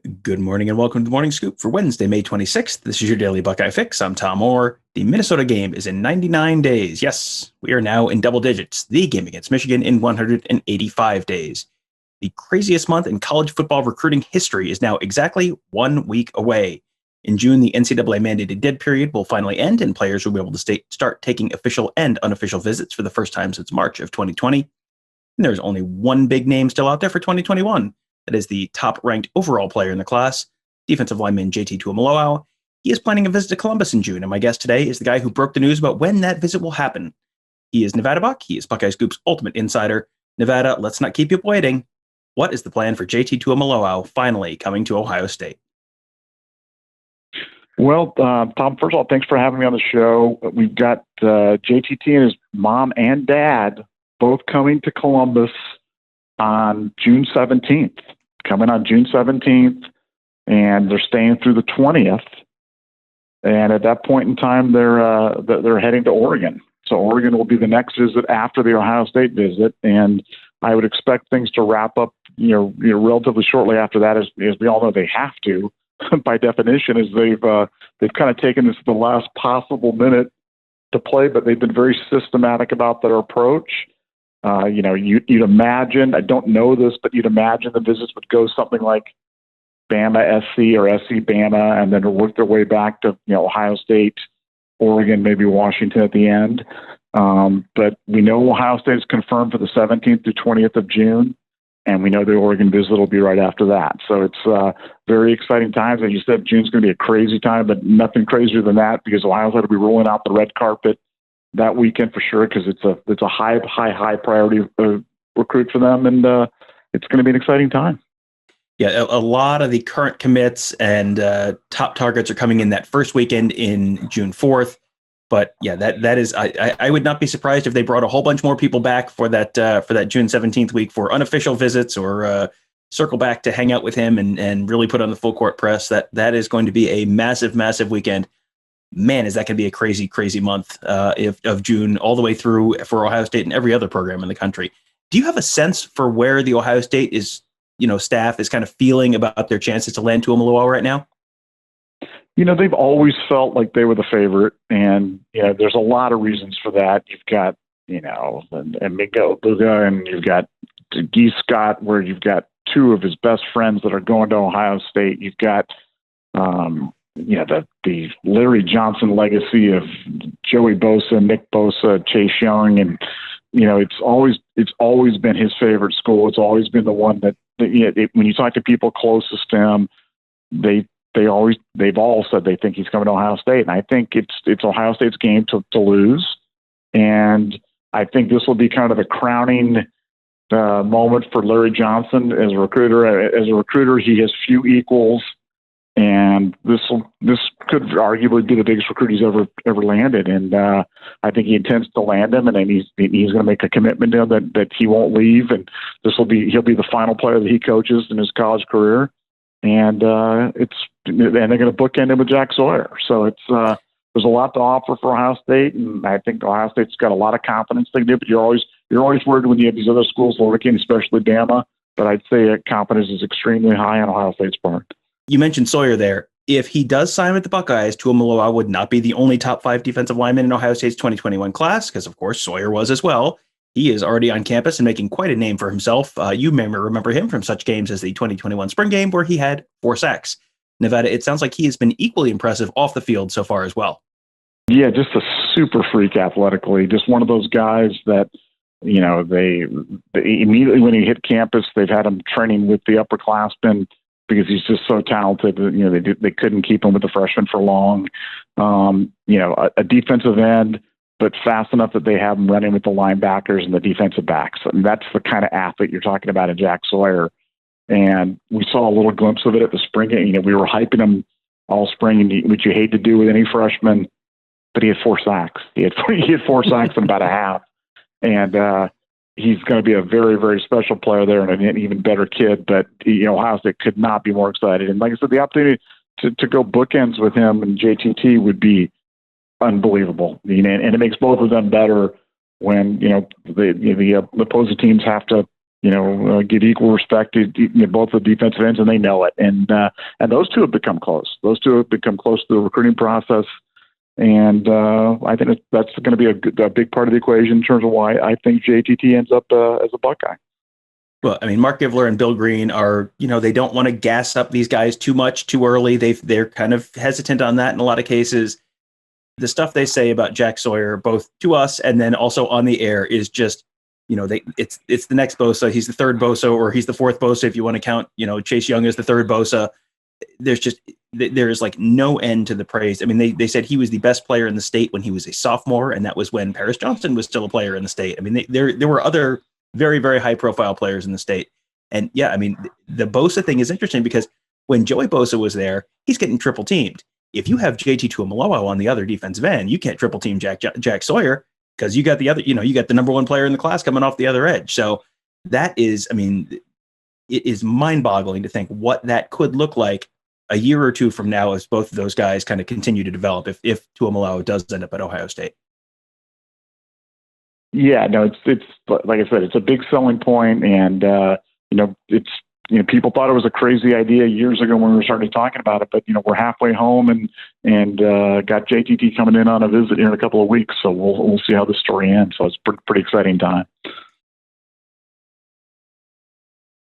Good morning and welcome to the Morning Scoop for Wednesday, May 26th. This is your daily Buckeye fix. I'm Tom Moore. The Minnesota game is in 99 days. Yes, we are now in double digits. The game against Michigan in 185 days. The craziest month in college football recruiting history is now exactly 1 week away. In June, the NCAA mandated dead period will finally end, and players will be able to start taking official and unofficial visits for the first time since March of 2020. And there's only one big name still out there for 2021. That is the top-ranked overall player in the class, defensive lineman JT Tuimoloau. He is planning a visit to Columbus in June, and my guest today is the guy who broke the news about when that visit will happen. He is NevadaBuck. He is Buckeye Scoop's ultimate insider. Nevada, let's not keep you waiting. What is the plan for JT Tuimoloau finally coming to Ohio State? Well, Tom, first of all, thanks for having me on the show. We've got JTT and his mom and dad both coming to Columbus on June 17th. Coming on June 17th, and they're staying through the 20th. And at that point in time, they're heading to Oregon. So Oregon will be the next visit after the Ohio State visit, and I would expect things to wrap up, relatively shortly after that, as we all know they have to, by definition, as they've kind of taken this to the last possible minute to play, but they've been very systematic about their approach. You'd imagine, I don't know this, but you'd imagine the visits would go something like Bama SC or SC Bama, and then work their way back to Ohio State, Oregon, maybe Washington at the end. But we know Ohio State is confirmed for the 17th through 20th of June, and we know the Oregon visit will be right after that. So it's very exciting times. As you said, June's going to be a crazy time, but nothing crazier than that, because Ohio State will be rolling out the red carpet that weekend for sure, because it's a high priority recruit for them, and it's going to be an exciting time. Yeah, a lot of the current commits and top targets are coming in that first weekend in June 4th. But yeah, that is I would not be surprised if they brought a whole bunch more people back for that June 17th week for unofficial visits, or circle back to hang out with him and really put on the full court press. That is going to be a massive weekend. Man, is that going to be a crazy month of June all the way through for Ohio State and every other program in the country. Do you have a sense for where the Ohio State staff is kind of feeling about their chances to land Tuimoloau right now? They've always felt like they were the favorite, and there's a lot of reasons for that. You've got and Miguel Buga, and you've got Guy Scott, where you've got two of his best friends that are going to Ohio State. You've got the Larry Johnson legacy of Joey Bosa, Nick Bosa, Chase Young, and it's always been his favorite school. It's always been the one that when you talk to people closest to him, they've all said they think he's coming to Ohio State, and I think it's Ohio State's game to lose, and I think this will be kind of the crowning moment for Larry Johnson as a recruiter. As a recruiter, he has few equals. And this could arguably be the biggest recruit he's ever landed, and I think he intends to land him, and then he's going to make a commitment to him that he won't leave, and he'll be the final player that he coaches in his college career, and they're going to bookend him with Jack Sawyer. So there's a lot to offer for Ohio State, and I think Ohio State's got a lot of confidence they can do. But you're always worried when you have these other schools lurking, especially Bama. But I'd say confidence is extremely high on Ohio State's part. You mentioned Sawyer there. If he does sign with the Buckeyes, Tuimoloau would not be the only top 5 defensive lineman in Ohio State's 2021 class, because, of course, Sawyer was as well. He is already on campus and making quite a name for himself. You may remember him from such games as the 2021 spring game, where he had 4 sacks. Nevada, it sounds like he has been equally impressive off the field so far as well. Yeah, just a super freak athletically. Just one of those guys that, they immediately when he hit campus, they've had him training with the upperclassmen, because he's just so talented. They couldn't keep him with the freshmen for long. A defensive end, but fast enough that they have him running with the linebackers and the defensive backs. And that's the kind of athlete you're talking about in Jack Sawyer. And we saw a little glimpse of it at the spring game. We were hyping him all spring, which you hate to do with any freshman, but he had 4 sacks. He had 4 sacks in about a half. And he's going to be a very, very special player there, and an even better kid. But Ohio State could not be more excited. And like I said, the opportunity to go bookends with him and JTT would be unbelievable. And it makes both of them better when the opposing teams have to give equal respect to both the defensive ends, and they know it. And those two have become close. Those two have become close to the recruiting process. And I think that's going to be a big part of the equation in terms of why I think JTT ends up as a Buckeye. Well, I mean, Mark Givler and Bill Green are, they don't want to gas up these guys too much too early. They're kind of hesitant on that in a lot of cases. The stuff they say about Jack Sawyer, both to us and then also on the air, is just, it's the next Bosa. He's the third Bosa, or he's the fourth Bosa if you want to count, Chase Young as the third Bosa. There's like no end to the praise. I mean, they said he was the best player in the state when he was a sophomore, and that was when Paris Johnson was still a player in the state. I mean, there were other very, very high profile players in the state. And yeah, I mean, the Bosa thing is interesting because when Joey Bosa was there, he's getting triple teamed. If you have JT Tuimoloau on the other defensive end, you can't triple team Jack Sawyer because you got the other, you got the number one player in the class coming off the other edge. So that is, I mean, it is mind boggling to think what that could look like a year or two from now as both of those guys kind of continue to develop if Tuimoloau does end up at Ohio State. Yeah, no, it's like I said, it's a big selling point, and it's people thought it was a crazy idea years ago when we were starting talking about it, but we're halfway home and got JTT coming in on a visit here in a couple of weeks, so we'll see how the story ends. So it's pretty exciting time.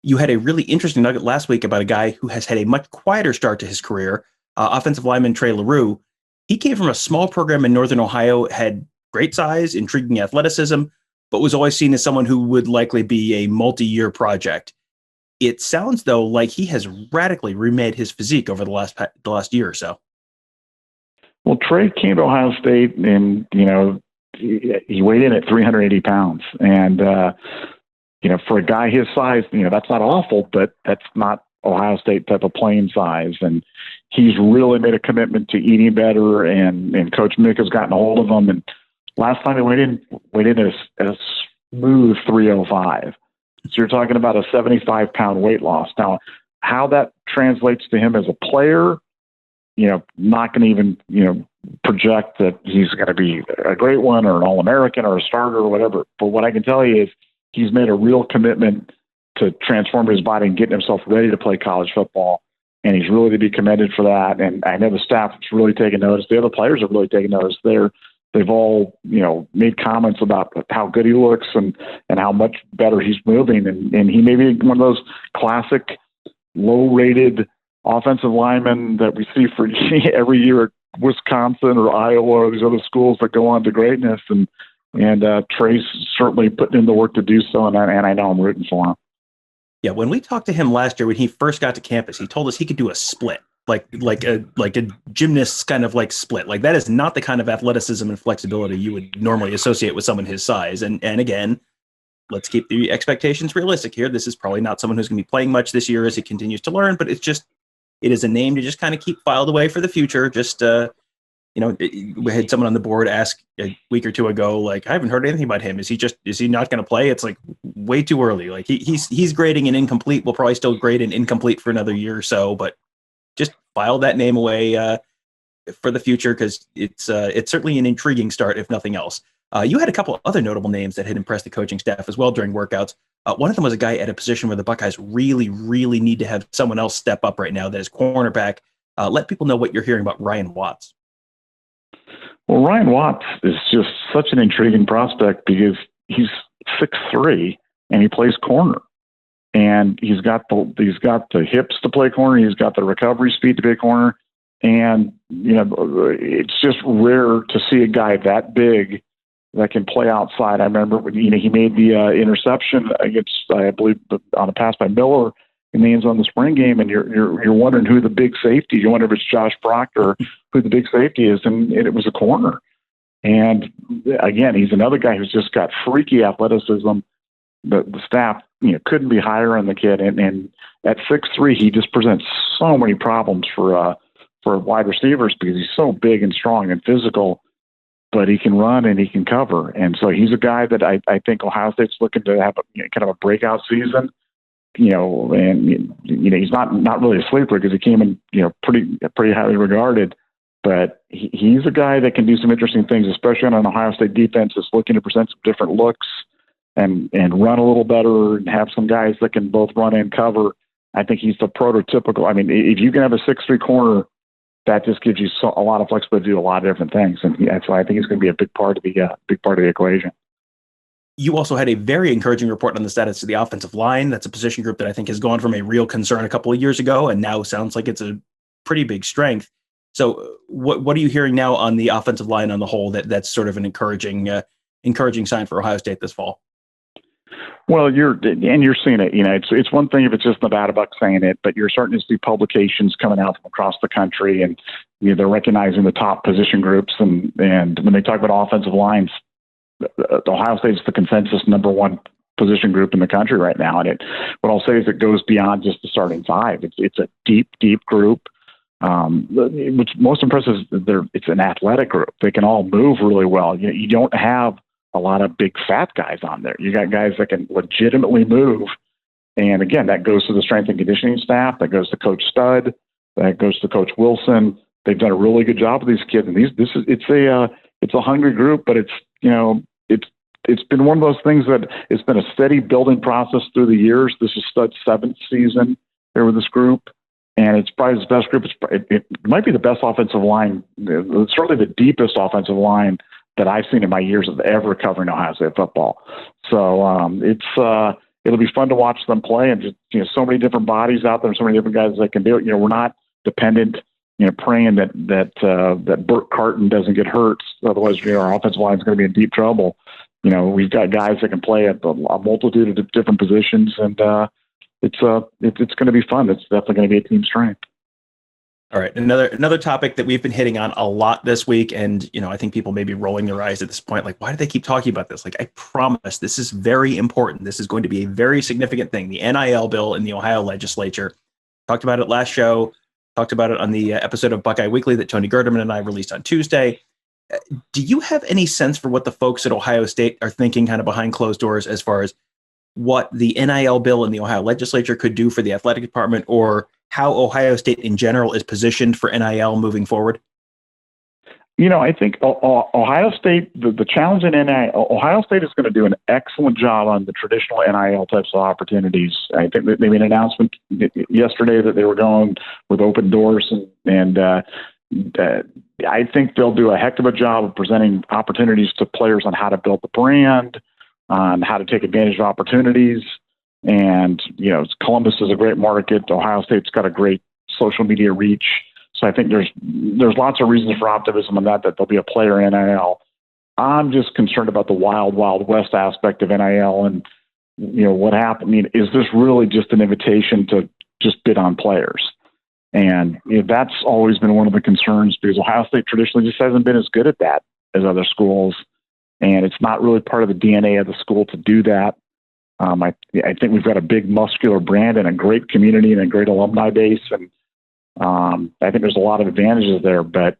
You had a really interesting nugget last week about a guy who has had a much quieter start to his career, offensive lineman Trey Leroux. He came from a small program in Northern Ohio, had great size, intriguing athleticism, but was always seen as someone who would likely be a multi-year project. It sounds, though, like he has radically remade his physique over the last year or so. Well, Trey came to Ohio State, and, he weighed in at 380 pounds. And, for a guy his size, that's not awful, but that's not Ohio State type of playing size. And he's really made a commitment to eating better, and Coach Mick has gotten a hold of him. And last time he weighed in at a smooth 305. So you're talking about a 75-pound weight loss. Now, how that translates to him as a player, not going to even, project that he's going to be a great one or an All-American or a starter or whatever. But what I can tell you is he's made a real commitment to transform his body and getting himself ready to play college football. And he's really to be commended for that. And I know the staff has really taken notice. The other players have really taken notice. They've all, made comments about how good he looks and how much better he's moving. And he may be one of those classic low-rated offensive linemen that we see for every year at Wisconsin or Iowa or these other schools that go on to greatness. And Trey's certainly putting in the work to do so, and I know I'm rooting for him. Yeah, when we talked to him last year when he first got to campus, he told us he could do a split. Like a gymnast's kind of like split. Like that is not the kind of athleticism and flexibility you would normally associate with someone his size. And again, let's keep the expectations realistic here. This is probably not someone who's going to be playing much this year as he continues to learn, but it is a name to just kind of keep filed away for the future. Just we had someone on the board ask a week or two ago, like, I haven't heard anything about him. Is he not going to play? It's like way too early. Like he's grading an incomplete. We'll probably still grade an incomplete for another year or so, but just file that name away for the future because it's certainly an intriguing start, if nothing else. You had a couple other notable names that had impressed the coaching staff as well during workouts. One of them was a guy at a position where the Buckeyes really, really need to have someone else step up right now. That is cornerback. Let people know what you're hearing about Ryan Watts. Well, Ryan Watts is just such an intriguing prospect because he's 6'3" and he plays corner. And he's got the hips to play corner. He's got the recovery speed to play corner. And, it's just rare to see a guy that big that can play outside. I remember when, he made the interception against, I believe, on a pass by Miller in the end zone the spring game. And you're wondering who the big safety, you wonder if it's Josh Proctor, who the big safety is. And it was a corner. And again, he's another guy who's just got freaky athleticism. The staff, couldn't be higher on the kid. And at 6'3", he just presents so many problems for wide receivers because he's so big and strong and physical, but he can run and he can cover. And so he's a guy that I think Ohio State's looking to have kind of a breakout season, and, he's not really a sleeper because he came in, pretty highly regarded, but he's a guy that can do some interesting things, especially on an Ohio State defense that's looking to present some different looks. and run a little better and have some guys that can both run and cover. I think he's the prototypical. I mean, if you can have a 6'3" corner, that just gives you a lot of flexibility to do a lot of different things, and that's why I think he's going to be a big part of the equation. You also had a very encouraging report on the status of the offensive line. That's a position group that I think has gone from a real concern a couple of years ago, and now sounds like it's a pretty big strength. So, what are you hearing now on the offensive line on the whole? That's sort of an encouraging sign for Ohio State this fall. Well, you're seeing it. It's one thing if it's just NevadaBuck saying it, but you're starting to see publications coming out from across the country, and they're recognizing the top position groups. And when they talk about offensive lines, Ohio State is the consensus number one position group in the country right now. And what I'll say is it goes beyond just the starting five. It's a deep group. What's most impressive is it's an athletic group. They can all move really well. You don't have a lot of big fat guys on there. You got guys that can legitimately move. And again, that goes to the strength and conditioning staff. That goes to Coach Stud. That goes to Coach Wilson. They've done a really good job with these kids. And it's a hungry group, but it's been one of those things that it's been a steady building process through the years. This is Stud's 7th season here with this group, and it's probably his best group. It might be the best offensive line, certainly the deepest offensive line that I've seen in my years of ever covering Ohio State football. So it'll be fun to watch them play, and just so many different bodies out there, and so many different guys that can do it. We're not dependent, praying that Burt Carton doesn't get hurt. Otherwise, our offensive line is going to be in deep trouble. We've got guys that can play at a multitude of different positions, and it's going to be fun. It's definitely going to be a team strength. All right, another topic that we've been hitting on a lot this week, and I think people may be rolling their eyes at this point, like, why do they keep talking about this? Like, I promise this is very important. This is going to be a very significant thing. The NIL bill in the Ohio legislature. Talked about it last show. Talked about it on the episode of Buckeye Weekly that Tony Gerderman and I released on Tuesday. Do you have any sense for what the folks at Ohio State are thinking kind of behind closed doors as far as what the NIL bill in the Ohio legislature could do for the athletic department, or how Ohio State in general is positioned for NIL moving forward? I think Ohio State, the challenge in NIL, Ohio State is going to do an excellent job on the traditional NIL types of opportunities. I think they made an announcement yesterday that they were going with open doors, and I think they'll do a heck of a job of presenting opportunities to players on how to build the brand, on how to take advantage of opportunities. And, Columbus is a great market. Ohio State's got a great social media reach. So I think there's lots of reasons for optimism on that there'll be a player in NIL. I'm just concerned about the wild west aspect of NIL and, what happened. I mean, is this really just an invitation to just bid on players? And that's always been one of the concerns, because Ohio State traditionally just hasn't been as good at that as other schools. And it's not really part of the DNA of the school to do that. I think we've got a big muscular brand and a great community and a great alumni base. And I think there's a lot of advantages there, but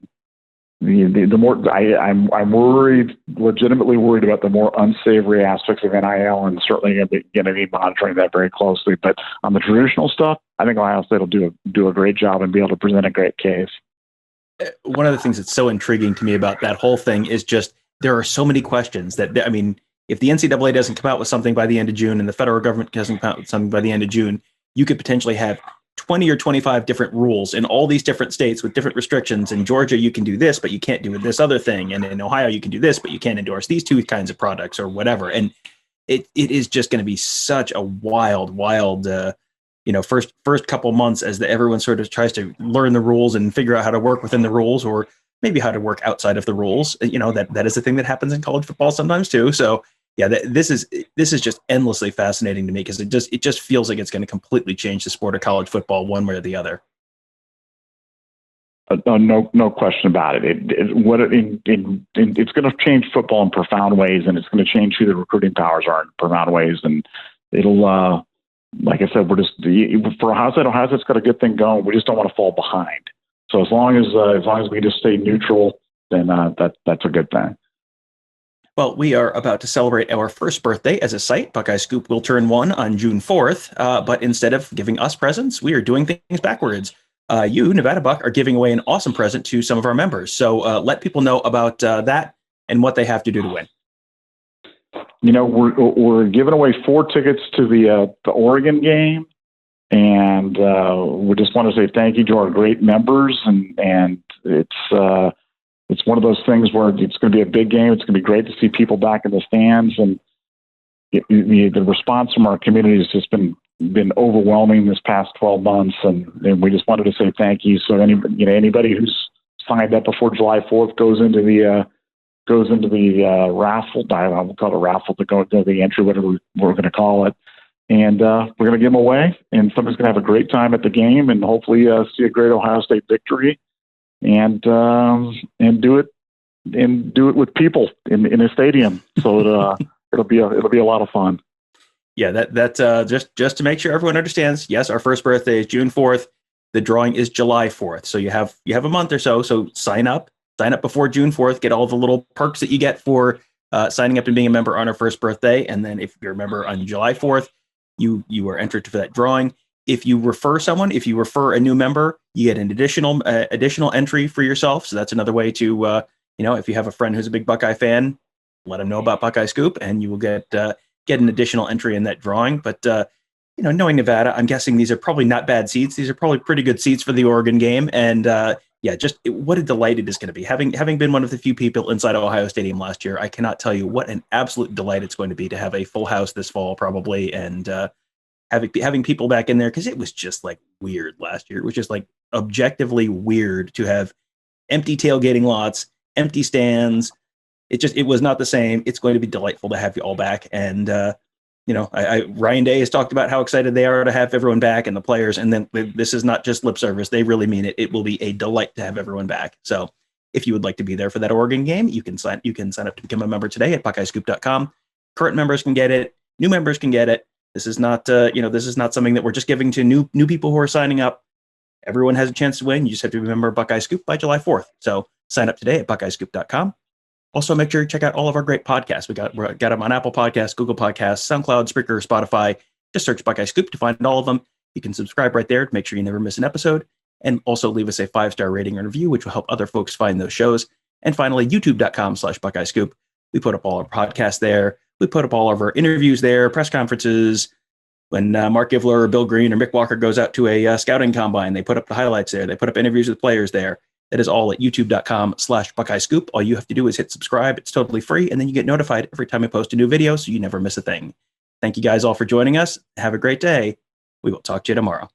the more I'm worried, legitimately worried about the more unsavory aspects of NIL, and certainly going to be monitoring that very closely. But on the traditional stuff, I think Ohio State will do a great job and be able to present a great case. One of the things that's so intriguing to me about that whole thing is just there are so many questions that, if the NCAA doesn't come out with something by the end of June and the federal government doesn't come out with something by the end of June, you could potentially have 20 or 25 different rules in all these different states with different restrictions. In Georgia, you can do this, but you can't do this other thing. And in Ohio, you can do this, but you can't endorse these two kinds of products or whatever. And it is just going to be such a wild, first couple months as everyone sort of tries to learn the rules and figure out how to work within the rules, or maybe how to work outside of the rules. That is a thing that happens in college football sometimes too. So yeah, this is just endlessly fascinating to me, because it just feels like it's going to completely change the sport of college football one way or the other. No question about it. It's going to change football in profound ways, and it's going to change who the recruiting powers are in profound ways. And it'll, like I said, for Ohio State's got a good thing going. We just don't want to fall behind. So as long as we just stay neutral, then that's a good thing. Well, we are about to celebrate our first birthday as a site. Buckeye Scoop will turn 1 on June 4th, but instead of giving us presents, we are doing things backwards. You, NevadaBuck, are giving away an awesome present to some of our members. So let people know about that and what they have to do to win. we're giving away 4 tickets to the Oregon game, and we just want to say thank you to our great members, and it's one of those things where it's going to be a big game. It's going to be great to see people back in the stands, and the response from our community has just been overwhelming this past 12 months, and we just wanted to say thank you. So anybody who's signed up before July 4th goes into the raffle. I will call it a raffle to go into the entry, whatever we're going to call it. And we're going to give them away, and somebody's going to have a great time at the game, and hopefully see a great Ohio State victory, and do it with people in a stadium. So it'll be a lot of fun. Yeah, that just to make sure everyone understands. Yes, our first birthday is June 4th. The drawing is July 4th. So you have a month or so. So sign up before June 4th. Get all the little perks that you get for signing up and being a member on our first birthday. And then if you're a member on July 4th, you are entered for that drawing. If you refer a new member, you get an additional entry for yourself. So that's another way to if you have a friend who's a big Buckeye fan, let them know about Buckeye Scoop, and you will get an additional entry in that drawing. But knowing Nevada, I'm guessing these are probably not bad seats. These are probably pretty good seats for the Oregon game. And what a delight it is going to be. Having been one of the few people inside Ohio Stadium last year, I cannot tell you what an absolute delight it's going to be to have a full house this fall, probably, and having people back in there, because it was just like weird last year. It was just like objectively weird to have empty tailgating lots, empty stands. It was not the same. It's going to be delightful to have you all back. And, Ryan Day has talked about how excited they are to have everyone back, and the players. And then this is not just lip service. They really mean it. It will be a delight to have everyone back. So if you would like to be there for that Oregon game, you can sign up to become a member today at BuckeyeScoop.com. Current members can get it. New members can get it. This is not, this is not something that we're just giving to new people who are signing up. Everyone has a chance to win. You just have to be a member of Buckeye Scoop by July 4th. So sign up today at BuckeyeScoop.com. Also, make sure you check out all of our great podcasts. We got them on Apple Podcasts, Google Podcasts, SoundCloud, Spreaker, Spotify. Just search Buckeye Scoop to find all of them. You can subscribe right there to make sure you never miss an episode. And also leave us a 5-star rating and review, which will help other folks find those shows. And finally, youtube.com/Buckeye Scoop. We put up all our podcasts there. We put up all of our interviews there, press conferences. When Mark Ivler or Bill Green or Mick Walker goes out to a scouting combine, they put up the highlights there. They put up interviews with players there. That is all at youtube.com/Buckeye Scoop. All you have to do is hit subscribe. It's totally free. And then you get notified every time I post a new video, so you never miss a thing. Thank you guys all for joining us. Have a great day. We will talk to you tomorrow.